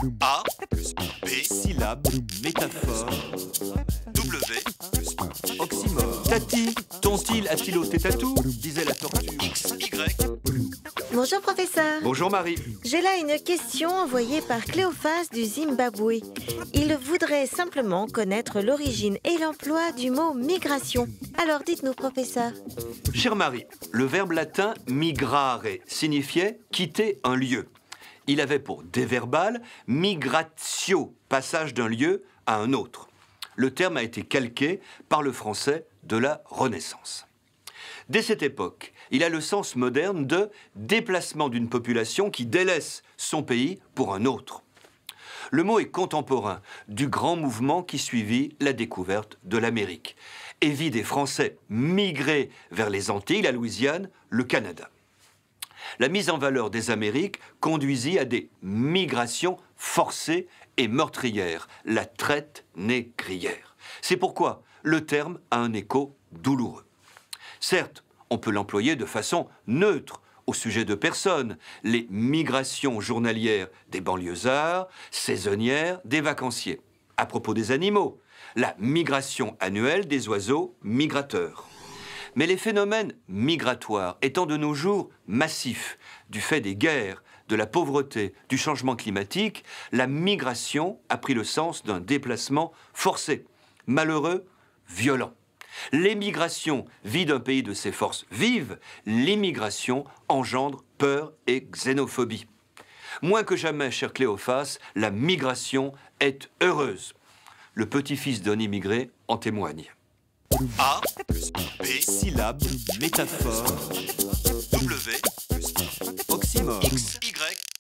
A plus B, Syllabe, métaphore, W plus oxymore. Tati, ton-il a-t-il ôté tatou? Disait la tortue. X, Y. Bonjour professeur. Bonjour Marie. J'ai là une question envoyée par Cléophas du Zimbabwe. Il voudrait simplement connaître l'origine et l'emploi du mot migration. Alors dites-nous professeur. Chère Marie, le verbe latin migrare signifiait quitter un lieu. Il avait pour déverbal migratio, passage d'un lieu à un autre. Le terme a été calqué par le français de la Renaissance. Dès cette époque, il a le sens moderne de déplacement d'une population qui délaisse son pays pour un autre. Le mot est contemporain du grand mouvement qui suivit la découverte de l'Amérique et vit des Français migrer vers les Antilles, la Louisiane, le Canada. La mise en valeur des Amériques conduisit à des migrations forcées et meurtrières, la traite négrière. C'est pourquoi le terme a un écho douloureux. Certes, on peut l'employer de façon neutre au sujet de personnes, les migrations journalières des banlieusards, saisonnières des vacanciers. À propos des animaux, la migration annuelle des oiseaux migrateurs. Mais les phénomènes migratoires étant de nos jours massifs, du fait des guerres, de la pauvreté, du changement climatique, la migration a pris le sens d'un déplacement forcé, malheureux, violent. L'émigration vide un pays de ses forces vives, l'immigration engendre peur et xénophobie. Moins que jamais, cher Cléophas, la migration est heureuse. Le petit-fils d'un immigré en témoigne. A plus B, Syllabe, métaphore, W plus oxymore. X, Y.